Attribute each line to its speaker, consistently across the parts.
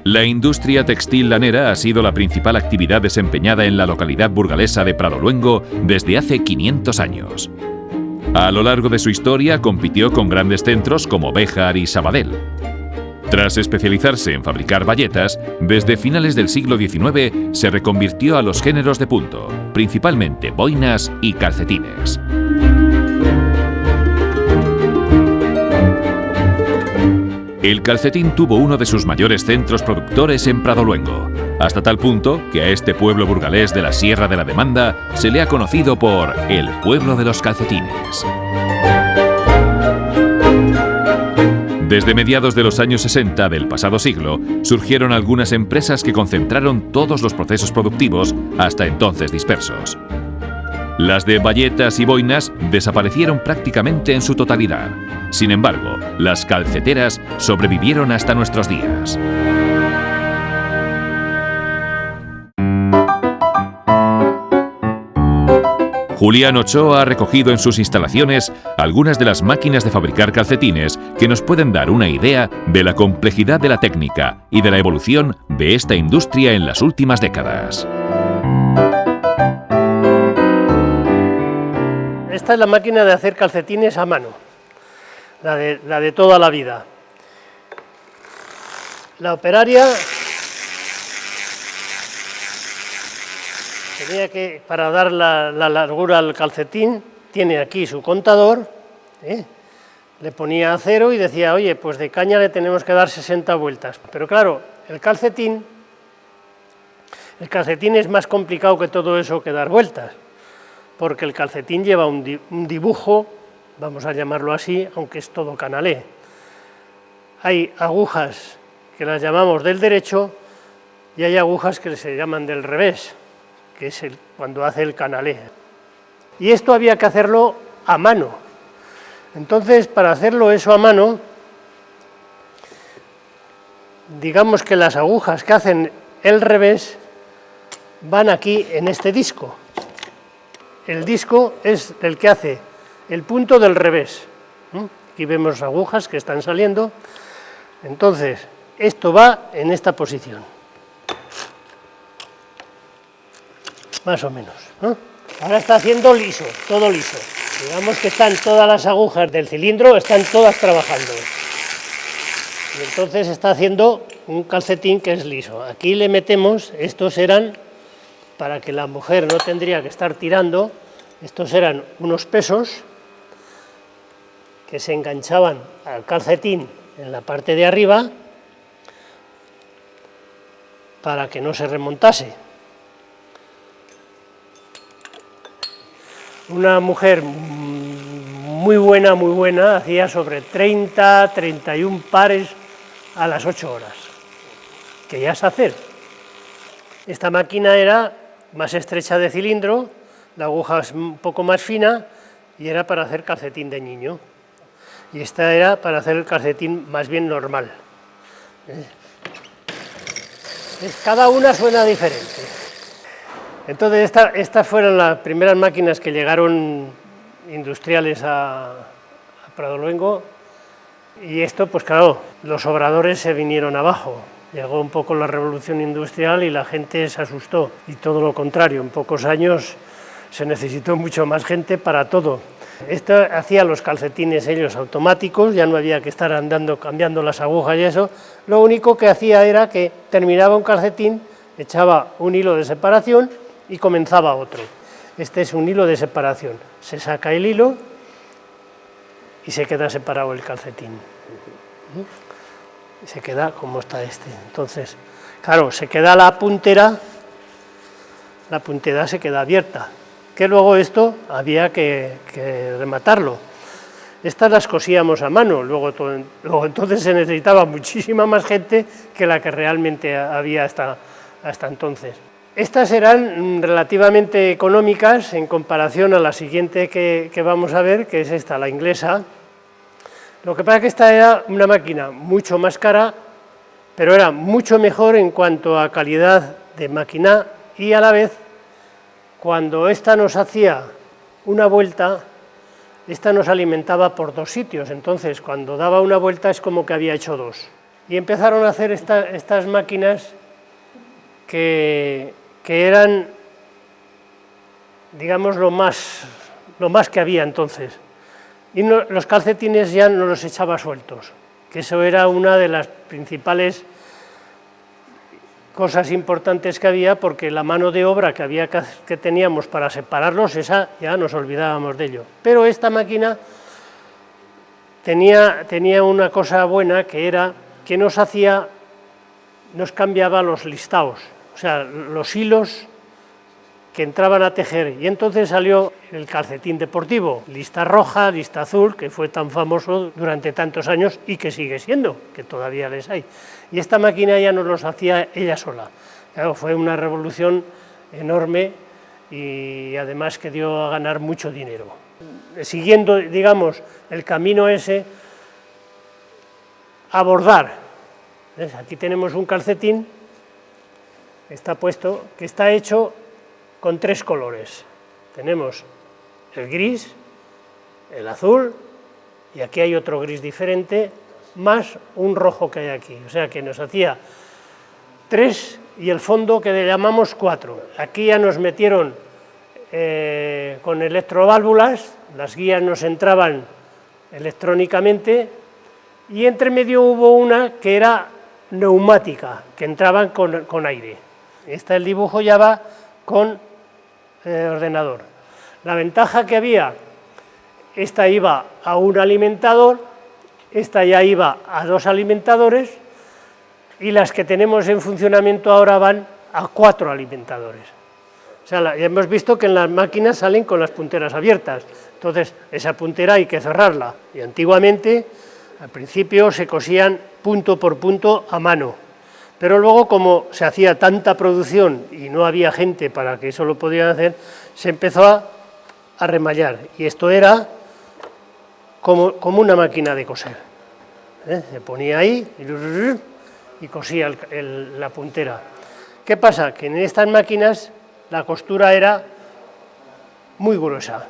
Speaker 1: La industria textil lanera ha sido la principal actividad desempeñada en la localidad burgalesa de Pradoluengo desde hace 500 años. A lo largo de su historia compitió con grandes centros como Béjar y Sabadell. Tras especializarse en fabricar bayetas, desde finales del siglo XIX se reconvirtió a los géneros de punto, principalmente boinas y calcetines. El calcetín tuvo uno de sus mayores centros productores en Pradoluengo, hasta tal punto que a este pueblo burgalés de la Sierra de la Demanda se le ha conocido por el pueblo de los calcetines. Desde mediados de los años 60 del pasado siglo, surgieron algunas empresas que concentraron todos los procesos productivos, hasta entonces dispersos. Las de bayetas y boinas desaparecieron prácticamente en su totalidad. Sin embargo, las calceteras sobrevivieron hasta nuestros días. Julián Ochoa ha recogido en sus instalaciones algunas de las máquinas de fabricar calcetines que nos pueden dar una idea de la complejidad de la técnica y de la evolución de esta industria en las últimas décadas.
Speaker 2: Esta es la máquina de hacer calcetines a mano, la de toda la vida. La operaria tenía que, para dar la largura al calcetín, tiene aquí su contador, le ponía acero y decía, oye, pues de caña le tenemos que dar 60 vueltas. Pero claro, el calcetín es más complicado que todo eso que dar vueltas, porque el calcetín lleva un dibujo, vamos a llamarlo así, aunque es todo canalé. Hay agujas que las llamamos del derecho y hay agujas que se llaman del revés, que es cuando hace el canalé. Y esto había que hacerlo a mano. Entonces, para hacerlo eso a mano, digamos que las agujas que hacen el revés van aquí en este disco. El disco es el que hace el punto del revés. Aquí vemos agujas que están saliendo. Entonces, esto va en esta posición. Más o menos, ¿no? Ahora está haciendo liso, todo liso. Digamos que están todas las agujas del cilindro, están todas trabajando. Y entonces está haciendo un calcetín que es liso. Aquí le metemos, estos eran, para que la mujer no tendría que estar tirando, estos eran unos pesos que se enganchaban al calcetín en la parte de arriba para que no se remontase. Una mujer muy buena, hacía sobre 30, 31 pares a las 8 horas, que ya es hacer. Esta máquina era más estrecha de cilindro, la aguja es un poco más fina y era para hacer calcetín de niño. Y esta era para hacer el calcetín más bien normal. Cada una suena diferente. Entonces, estas fueron las primeras máquinas que llegaron industriales a Pradoluengo, y esto, pues claro, los obradores se vinieron abajo. Llegó un poco la revolución industrial y la gente se asustó, y todo lo contrario, en pocos años se necesitó mucho más gente para todo. Esto hacía los calcetines ellos automáticos, ya no había que estar andando cambiando las agujas y eso. Lo único que hacía era que terminaba un calcetín, echaba un hilo de separación y comenzaba otro. Este es un hilo de separación. Se saca el hilo y se queda separado el calcetín. Y se queda como está este. Entonces, claro, se queda la puntera se queda abierta, que luego esto había que rematarlo. Estas las cosíamos a mano, luego entonces se necesitaba muchísima más gente que la que realmente había hasta entonces. Estas eran relativamente económicas en comparación a la siguiente que vamos a ver, que es esta, la inglesa. Lo que pasa es que esta era una máquina mucho más cara, pero era mucho mejor en cuanto a calidad de máquina, y a la vez, cuando esta nos hacía una vuelta, esta nos alimentaba por dos sitios. Entonces, cuando daba una vuelta es como que había hecho dos. y empezaron a hacer estas máquinas que eran, digamos, lo más que había entonces. Y los calcetines ya no los echaba sueltos, que eso era una de las principales cosas importantes que había, porque la mano de obra que teníamos para separarlos, esa ya nos olvidábamos de ello. Pero esta máquina tenía una cosa buena, que era que nos cambiaba los listados, o sea, los hilos que entraban a tejer, y entonces salió el calcetín deportivo, lista roja, lista azul, que fue tan famoso durante tantos años y que sigue siendo, que todavía les hay. Y esta máquina ya nos los hacía ella sola. Claro, fue una revolución enorme y además que dio a ganar mucho dinero. Siguiendo, digamos, el camino ese, a bordar. ¿Ves? Aquí tenemos un calcetín, está puesto, que está hecho con 3 colores. Tenemos el gris, el azul, y aquí hay otro gris diferente, más un rojo que hay aquí. O sea que nos hacía 3 y el fondo que le llamamos 4. Aquí ya nos metieron con electroválvulas, las guías nos entraban electrónicamente, y entre medio hubo una que era neumática, que entraban con aire. El dibujo ya va con ordenador. La ventaja que había, esta iba a un alimentador, esta ya iba a 2 alimentadores, y las que tenemos en funcionamiento ahora van a 4 alimentadores. O sea, ya hemos visto que en las máquinas salen con las punteras abiertas, entonces esa puntera hay que cerrarla, y antiguamente, al principio, se cosían punto por punto a mano, pero luego, como se hacía tanta producción y no había gente para que eso lo podían hacer, se empezó a remallar, y esto era como una máquina de coser. Se ponía ahí y cosía la puntera. ¿Qué pasa? Que en estas máquinas la costura era muy gruesa.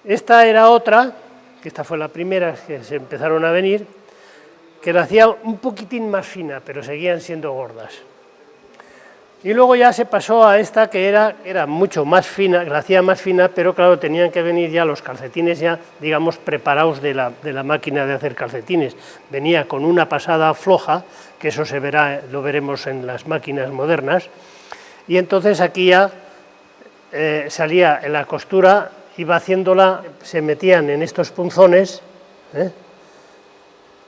Speaker 2: Esta era otra, que esta fue la primera que se empezaron a venir, que la hacía un poquitín más fina, pero seguían siendo gordas. Y luego ya se pasó a esta que era mucho más fina, la hacía más fina, pero claro, tenían que venir ya los calcetines ya, digamos, preparados de la máquina de hacer calcetines. Venía con una pasada floja, que eso lo veremos en las máquinas modernas, y entonces aquí ya salía en la costura, iba haciéndola, se metían en estos punzones,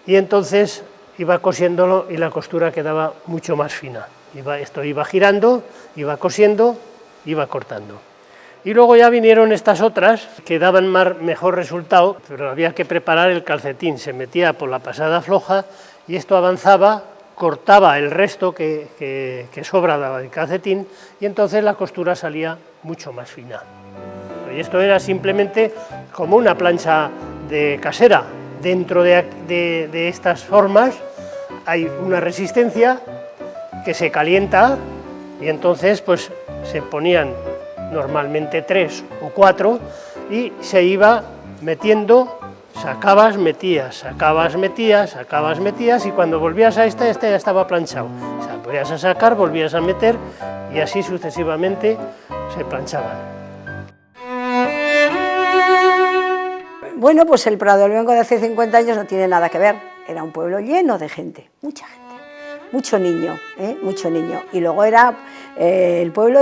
Speaker 2: y entonces iba cosiéndolo y la costura quedaba mucho más fina. Esto iba girando, iba cosiendo, iba cortando. Y luego ya vinieron estas otras que daban mejor resultado, pero había que preparar el calcetín, se metía por la pasada floja y esto avanzaba, cortaba el resto que sobraba del calcetín, y entonces la costura salía mucho más fina. Y esto era simplemente como una plancha de casera. Dentro de estas formas hay una resistencia que se calienta, y entonces pues se ponían normalmente 3 o 4 y se iba metiendo, sacabas, metías, sacabas, metías, sacabas, metías, y cuando volvías a este ya estaba planchado. O sea, volvías a sacar, volvías a meter, y así sucesivamente se planchaban.
Speaker 3: Bueno, pues el Pradoluengo de hace 50 años no tiene nada que ver. Era un pueblo lleno de gente, mucha gente, mucho niño, mucho niño. Y luego el pueblo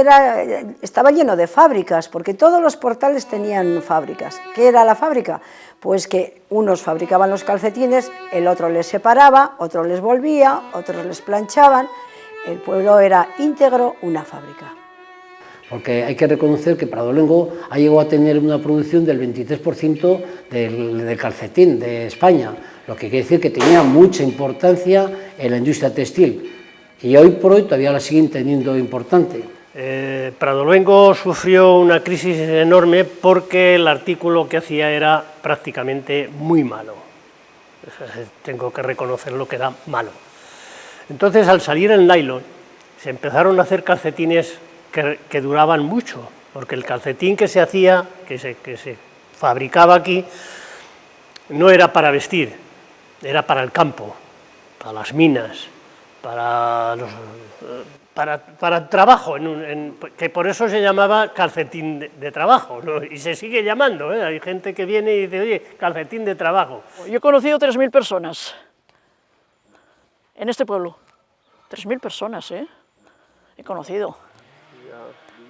Speaker 3: estaba lleno de fábricas, porque todos los portales tenían fábricas. ¿Qué era la fábrica? Pues que unos fabricaban los calcetines, el otro les separaba, otro les volvía, otros les planchaban. El pueblo era íntegro una fábrica.
Speaker 4: Porque hay que reconocer que Pradoluengo ha llegado a tener una producción del 23% del calcetín de España, lo que quiere decir que tenía mucha importancia en la industria textil, y hoy por hoy todavía la siguen teniendo importante.
Speaker 2: Pradoluengo sufrió una crisis enorme porque el artículo que hacía era prácticamente muy malo. Tengo que reconocerlo, que era malo. Entonces, al salir el nylon, se empezaron a hacer calcetines que duraban mucho, porque el calcetín que se hacía, que se fabricaba aquí, no era para vestir, era para el campo. para las minas, para trabajo, que por eso se llamaba calcetín de trabajo, ¿no? Y se sigue llamando, ¿eh? Hay gente que viene y dice, oye, calcetín de trabajo.
Speaker 5: Yo he conocido 3.000 personas en este pueblo. 3.000 personas, ¿eh? He conocido.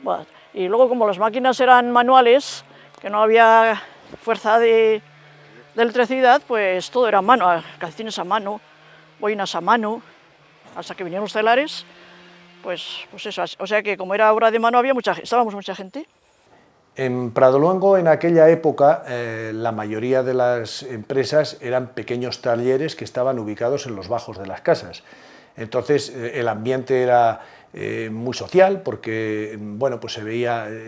Speaker 5: Bueno, y luego, como las máquinas eran manuales, que no había fuerza de electricidad, pues todo era a mano, calcetines a mano, boinas a mano, hasta que vinieron los telares, pues eso. O sea que como era obra de mano, estábamos mucha gente.
Speaker 6: En Pradoluengo, en aquella época, la mayoría de las empresas eran pequeños talleres que estaban ubicados en los bajos de las casas. Entonces, el ambiente era muy social, porque bueno, pues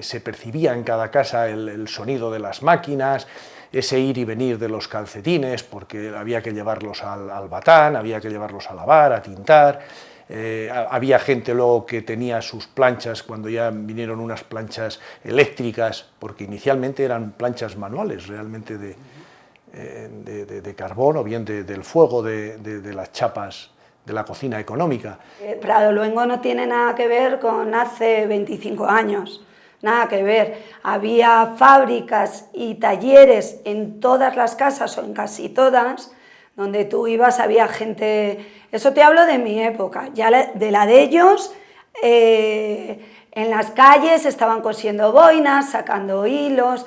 Speaker 6: se percibía en cada casa el sonido de las máquinas, ese ir y venir de los calcetines, porque había que llevarlos al batán, había que llevarlos a lavar, a tintar. Había gente luego que tenía sus planchas, cuando ya vinieron unas planchas eléctricas, porque inicialmente eran planchas manuales, realmente de carbón o bien del fuego de las chapas de la cocina económica.
Speaker 3: Pradoluengo no tiene nada que ver con hace 25 años, nada que ver. Había fábricas y talleres en todas las casas o en casi todas, donde tú ibas, había gente. Eso te hablo de mi época, ya de la de ellos. En las calles estaban cosiendo boinas, sacando hilos,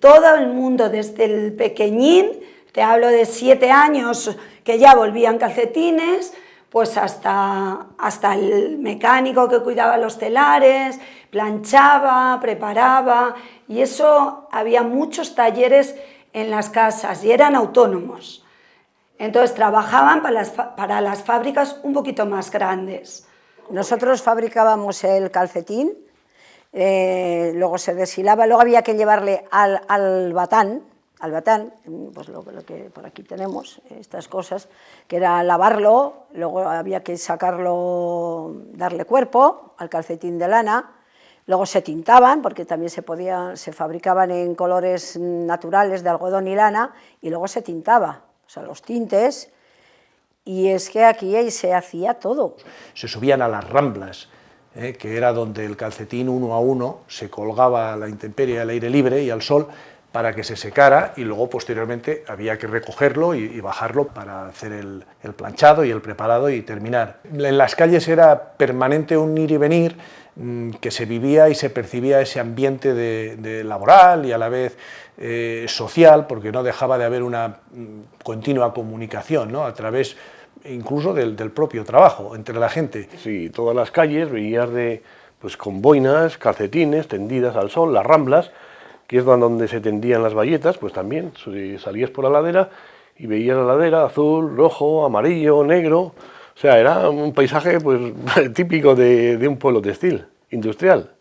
Speaker 3: todo el mundo, desde el pequeñín, te hablo de 7 años, que ya volvían calcetines, pues hasta el mecánico que cuidaba los telares, planchaba, preparaba, y eso había muchos talleres en las casas y eran autónomos. Entonces trabajaban para las fábricas un poquito más grandes.
Speaker 7: Nosotros fabricábamos el calcetín, luego se deshilaba, luego había que llevarle al batán, pues lo que por aquí tenemos, estas cosas, que era lavarlo, luego había que sacarlo, darle cuerpo al calcetín de lana, luego se tintaban, porque también se fabricaban en colores naturales de algodón y lana, y luego se tintaba. O sea, los tintes, y es que aquí se hacía todo.
Speaker 6: Se subían a las ramblas, que era donde el calcetín uno a uno se colgaba a la intemperie, al aire libre y al sol, para que se secara, y luego posteriormente había que recogerlo y bajarlo para hacer el planchado y el preparado y terminar. En las calles era permanente un ir y venir, que se vivía y se percibía ese ambiente de laboral y a la vez social, porque no dejaba de haber una continua comunicación, ¿no?, a través incluso del propio trabajo entre la gente.
Speaker 8: Sí, todas las calles veías pues con boinas, calcetines tendidas al sol, las ramblas, que es donde se tendían las bayetas, pues también salías por la ladera y veías la ladera azul, rojo, amarillo, negro. O sea, era un paisaje pues típico de un pueblo textil, industrial.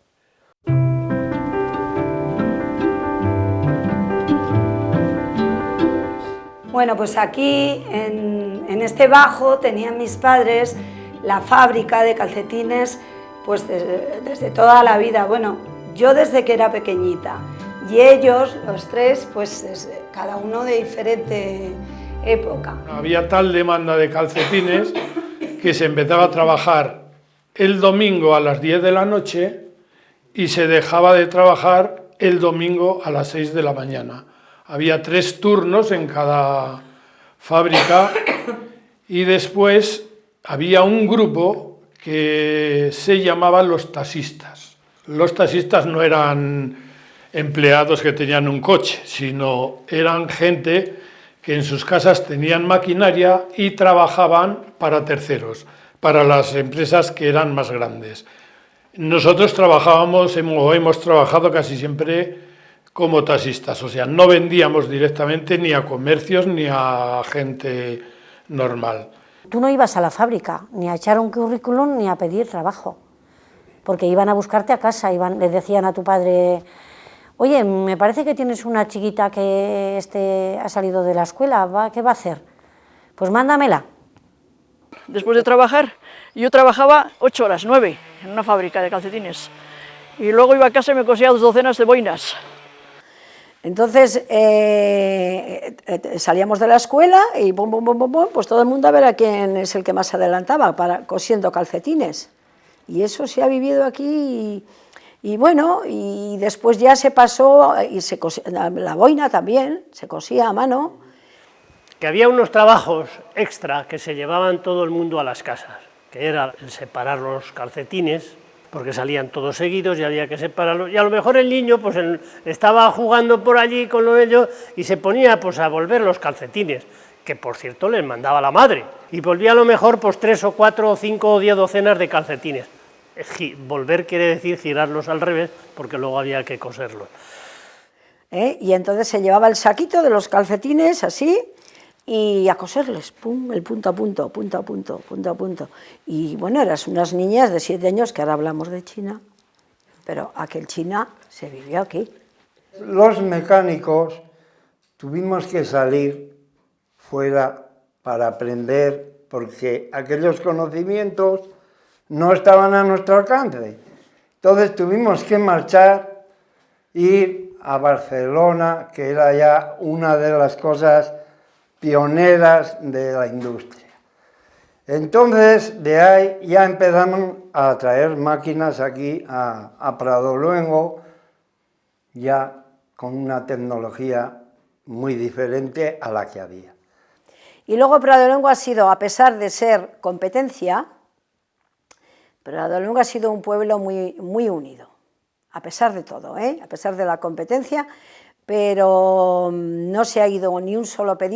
Speaker 3: Bueno, pues aquí, en este bajo, tenían mis padres la fábrica de calcetines pues desde toda la vida. Bueno, yo desde que era pequeñita, y ellos, los tres, pues cada uno de diferente época.
Speaker 9: Había tal demanda de calcetines que se empezaba a trabajar el domingo a las 10 de la noche y se dejaba de trabajar el domingo a las 6 de la mañana. Había 3 turnos en cada fábrica y después había un grupo que se llamaba los taxistas. Los taxistas no eran empleados que tenían un coche, sino eran gente que en sus casas tenían maquinaria y trabajaban para terceros, para las empresas que eran más grandes. Nosotros hemos trabajado casi siempre como taxistas, o sea, no vendíamos directamente ni a comercios ni a gente normal.
Speaker 10: Tú no ibas a la fábrica, ni a echar un currículum ni a pedir trabajo, porque iban a buscarte a casa, le decían a tu padre: oye, me parece que tienes una chiquita que ha salido de la escuela, ¿qué va a hacer? Pues mándamela.
Speaker 5: Después de trabajar, yo trabajaba 8 horas, 9, en una fábrica de calcetines. Y luego iba a casa y me cosía 2 docenas de boinas.
Speaker 3: Entonces salíamos de la escuela y pues todo el mundo a ver a quién es el que más adelantaba cosiendo calcetines. Y eso se ha vivido aquí y bueno, y después ya se pasó, y la boina también, se cosía a mano.
Speaker 2: Que había unos trabajos extra que se llevaban todo el mundo a las casas, que era el separar los calcetines, porque salían todos seguidos y había que separarlos, y a lo mejor el niño pues estaba jugando por allí con ellos y se ponía pues a volver los calcetines, que por cierto les mandaba la madre, y volvía a lo mejor pues 3 o 4 o 5 o 10 docenas de calcetines. Volver quiere decir girarlos al revés, porque luego había que coserlos.
Speaker 3: Y entonces se llevaba el saquito de los calcetines así, y a coserles, pum, el punto a punto, punto a punto, punto a punto. Y bueno, eran unas niñas de 7 años, que ahora hablamos de China, pero aquel China se vivió aquí.
Speaker 11: Los mecánicos tuvimos que salir fuera para aprender, porque aquellos conocimientos no estaban a nuestro alcance. Entonces tuvimos que marchar, ir a Barcelona, que era ya una de las cosas pioneras de la industria. Entonces, de ahí ya empezamos a traer máquinas aquí a Pradoluengo, ya con una tecnología muy diferente a la que había.
Speaker 3: Y luego Pradoluengo ha sido, a pesar de ser competencia, Pradoluengo ha sido un pueblo muy unido, a pesar de todo, a pesar de la competencia, pero no se ha ido ni un solo pedido